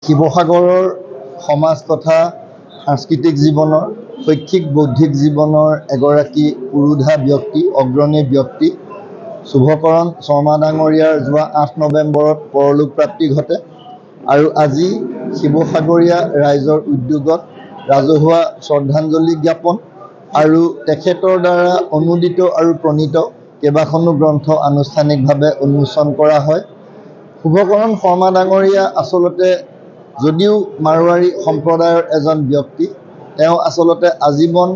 শিৱসাগৰৰ সমাজ তথা সাংস্কৃতিক জীৱনৰ শৈক্ষিক বৌদ্ধিক জীৱনৰ এগৰাকী পুৰোধা ব্যক্তি অগ্ৰণী ব্যক্তি শুভকৰণ শৰ্মা ডাঙৰীয়াৰ যোৱা 8 নৱেম্বৰত পৰলোকপ্ৰাপ্তি ঘটে আৰু আজি শিৱসাগৰীয়া ৰাইজৰ উদ্যোগত ৰাজহুৱা শ্ৰদ্ধাঞ্জলি জ্ঞাপন আৰু তেখেতৰ দ্বাৰা অনুদিত আৰু প্ৰণীত কেইবাখনো গ্ৰন্থ আনুষ্ঠানিকভাৱে উন্মোচন কৰা হয়। শুভকৰণ শৰ্মা ডাঙৰীয়া আচলতে যদিও মাৰোৱাৰী সম্প্ৰদায়ৰ এজন ব্যক্তি, তেওঁ আচলতে আজীৱন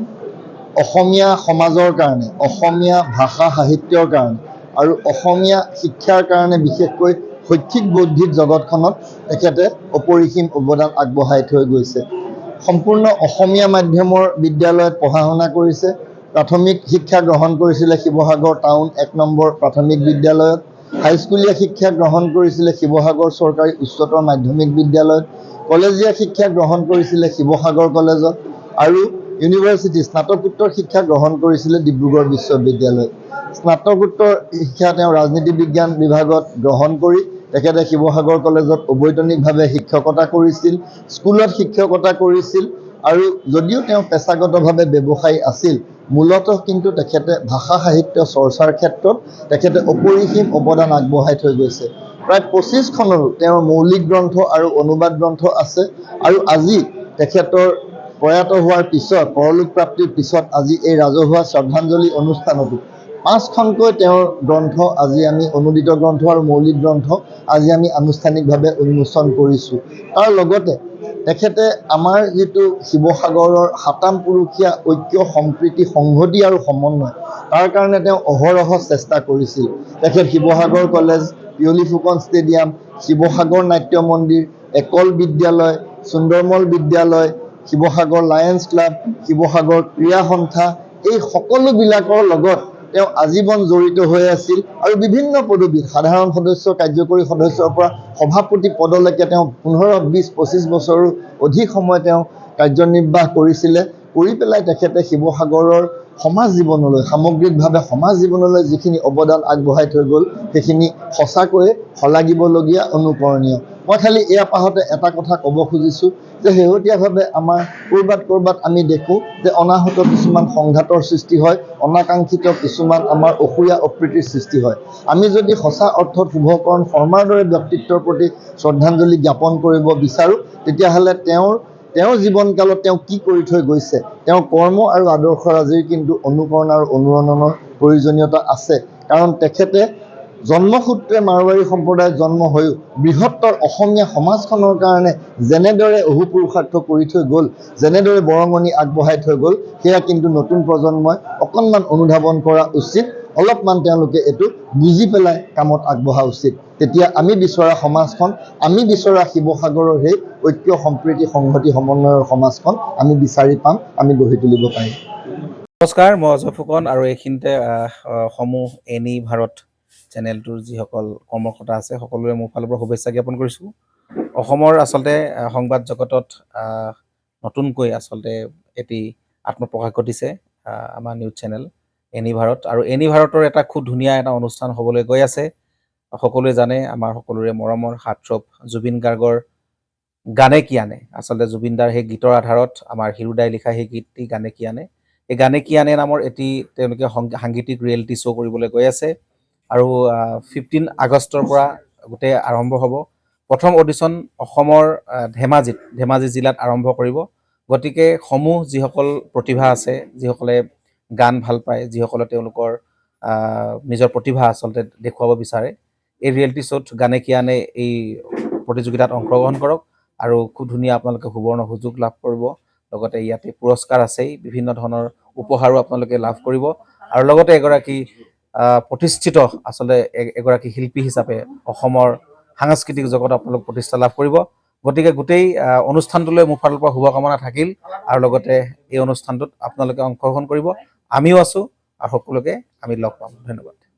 অসমীয়া সমাজৰ কাৰণে, অসমীয়া ভাষা সাহিত্যৰ কাৰণে আৰু অসমীয়া শিক্ষাৰ কাৰণে বিশেষকৈ শৈক্ষিক বৌদ্ধিক জগতখনত তেখেতে অপৰিসীম অৱদান আগবঢ়াই থৈ গৈছে। সম্পূৰ্ণ অসমীয়া মাধ্যমৰ বিদ্যালয়ত পঢ়া শুনা কৰিছে। প্ৰাথমিক শিক্ষা গ্ৰহণ কৰিছিলে শিৱসাগৰ টাউন 1 নম্বৰ প্ৰাথমিক বিদ্যালয়ত। হাইস্কুলীয়া শিক্ষা গ্ৰহণ কৰিছিলে শিৱসাগৰ চৰকাৰী উচ্চতৰ মাধ্যমিক বিদ্যালয়ত। কলেজীয়া শিক্ষা গ্ৰহণ কৰিছিলে শিৱসাগৰ কলেজত আৰু ইউনিভাৰ্চিটি স্নাতকোত্তৰ শিক্ষা গ্ৰহণ কৰিছিলে ডিব্ৰুগড় বিশ্ববিদ্যালয়ত। স্নাতকোত্তৰ শিক্ষা তেওঁ ৰাজনীতি বিজ্ঞান বিভাগত গ্ৰহণ কৰি তেখেতে শিৱসাগৰ কলেজত অবৈতনিকভাৱে শিক্ষকতা কৰিছিল, স্কুলত শিক্ষকতা কৰিছিল আৰু যদিও তেওঁ পেছাগতভাৱে ব্যৱসায়ী আছিল, মূলতঃ কিন্তু তেখেতে ভাষা সাহিত্য চৰ্চাৰ ক্ষেত্ৰত তেখেতে অপৰিসীম অৱদান আগবঢ়াই থৈ গৈছে। প্ৰায় 25খনৰো তেওঁৰ মৌলিক গ্ৰন্থ আৰু অনুবাদ গ্ৰন্থ আছে আৰু আজি তেখেতৰ প্ৰয়াত হোৱাৰ পিছত পৰলোকপ্ৰাপ্তিৰ পিছত আজি এই ৰাজহুৱা শ্ৰদ্ধাঞ্জলি অনুষ্ঠানতো 5খনকৈ তেওঁৰ গ্ৰন্থ আজি আমি অনুদিত গ্ৰন্থ আৰু মৌলিক গ্ৰন্থ আজি আমি আনুষ্ঠানিকভাৱে উন্মোচন কৰিছোঁ। তাৰ লগতে তেখেতে আমাৰ যিটো শিৱসাগৰৰ 7ম পুৰুষীয়া ঐক্য সম্প্ৰীতি সংহতি আৰু সমন্বয় তাৰ কাৰণে তেওঁ অহৰহ চেষ্টা কৰিছিল। তেখেত শিৱসাগৰ কলেজ, পিয়লি ফুকন ষ্টেডিয়াম, শিৱসাগৰ নাট্য মন্দিৰ, একল বিদ্যালয়, সুন্দৰমল বিদ্যালয়, শিৱসাগৰ লায়ন্স ক্লাব, শিৱসাগৰ ক্ৰীড়া সন্থা, এই সকলোবিলাকৰ লগত তেওঁ আজীৱন জড়িত হৈ আছিল আৰু বিভিন্ন পদবীত সাধাৰণ সদস্য, কাৰ্যকৰী সদস্যৰ পৰা সভাপতি পদলৈকে তেওঁ 15-20-25 বছৰো অধিক সময় তেওঁ কাৰ্যনিৰ্বাহ কৰিছিলে। কৰি পেলাই তেখেতে শিৱসাগৰৰ সমাজ জীৱনলৈ, সামগ্ৰিকভাৱে সমাজ জীৱনলৈ যিখিনি অৱদান আগবঢ়াই থৈ গ'ল সেইখিনি সঁচাকৈয়ে শলাগিবলগীয়া, অনুকৰণীয়। মই খালি এয়া পাহতে এটা কথা ক'ব খুজিছোঁ যে শেহতীয়াভাৱে আমাৰ ক'ৰবাত আমি দেখোঁ যে অনাহূত কিছুমান সংঘাতৰ সৃষ্টি হয়, অনাকাংক্ষিত কিছুমান আমাৰ অসূয়া অপ্ৰীতিৰ সৃষ্টি হয়। আমি যদি সঁচা অৰ্থত শুভকৰণ শৰ্মাৰ দৰে ব্যক্তিত্বৰ প্ৰতি শ্ৰদ্ধাঞ্জলি জ্ঞাপন কৰিব বিচাৰোঁ, তেতিয়াহ'লে তেওঁৰ জীৱনকালত তেওঁ কি কৰি থৈ গৈছে, তেওঁৰ কৰ্ম আৰু আদৰ্শৰাজিৰ কিন্তু অনুকৰণ আৰু অনুৰণনৰ প্ৰয়োজনীয়তা আছে। কাৰণ তেখেতে জন্মসূত্ৰে মাৰোৱাৰী সম্প্ৰদায়ত জন্ম হৈও বৃহত্তৰ অসমীয়া সমাজখনৰ কাৰণে যেনেদৰে অহোপুৰুষাৰ্থ কৰি থৈ গ'ল, যেনেদৰে বৰঙণি আগবঢ়াই থৈ গ'ল, সেয়া কিন্তু নতুন প্ৰজন্মই অকণমান অনুধাৱন কৰা উচিত। অলপমান তেওঁলোকে এইটো বুজি পেলাই কামত আগবঢ়া উচিত। তেতিয়া আমি বিচৰা সমাজখন, আমি বিচৰা শিৱসাগৰৰ সেই ঐক্য সম্প্ৰীতি সংহতি সমন্বয়ৰ সমাজখন আমি বিচাৰি পাম, আমি গঢ়ি তুলিব পাৰিম। নমস্কাৰ, মই অজয় ফুকন আৰু এইখিনিতে সমূহ এনি ভাৰত চেনেলটোৰ যিসকল কৰ্মকৰ্তা আছে সকলোৰে মোৰ ফালৰ পৰা শুভেচ্ছা জ্ঞাপন কৰিছোঁ। অসমৰ আচলতে সংবাদ জগতত নতুনকৈ আচলতে এটি আত্মপ্ৰকাশ ঘটিছে আমাৰ নিউজ চেনেল এনি ভাৰত, আৰু এনি ভাৰতৰ এটা খুব ধুনীয়া এটা অনুষ্ঠান হ'বলৈ গৈ আছে। সকলোৱে জানে, আমাৰ সকলোৰে মৰমৰ হাৰ্টথ্ৰব জুবিন গাৰ্গৰ গানে কি আনে, আচলতে জুবিনদাৰ সেই গীতৰ আধাৰত আমাৰ হিৰুদাই লিখা সেই গীতটি গানে কি আনে, এই গানে কি আনে নামৰ এটি তেওঁলোকে সাংগীতিক ৰিয়েলিটি শ্ব' কৰিবলৈ গৈ আছে আৰু 15 আগষ্টৰ পৰা গোটেই আৰম্ভ হ'ব। প্ৰথম অডিশ্যন অসমৰ ধেমাজি জিলাত আৰম্ভ কৰিব। গতিকে সমূহ যিসকল প্ৰতিভা আছে, যিসকলে গান ভাল পায়, যিসকলে তেওঁলোকৰ নিজৰ প্ৰতিভা আচলতে দেখুৱাব বিচাৰে, এই ৰিয়েলিটি শ্ব'ত গানে কি আনে এই প্ৰতিযোগিতাত অংশগ্ৰহণ কৰক আৰু খুব ধুনীয়া আপোনালোকে সুবৰ্ণ সুযোগ লাভ কৰিব। লগতে ইয়াতে পুৰস্কাৰ আছেই, বিভিন্ন ধৰণৰ উপহাৰো আপোনালোকে লাভ কৰিব আৰু লগতে এগৰাকী প্ৰতিষ্ঠিত আচলতে এগৰাকী শিল্পী হিচাপে অসমৰ সাংস্কৃতিক জগত আপোনালোক প্ৰতিষ্ঠা লাভ কৰিব। গতিকে গোটেই অনুষ্ঠানটোলৈ মোৰ ফালৰ পৰা শুভকামনা থাকিল আৰু লগতে এই অনুষ্ঠানটোত আপোনালোকে অংশগ্ৰহণ কৰিব। আমিও আছোঁ আৰু সকলোকে আমি লগ পাম। ধন্যবাদ।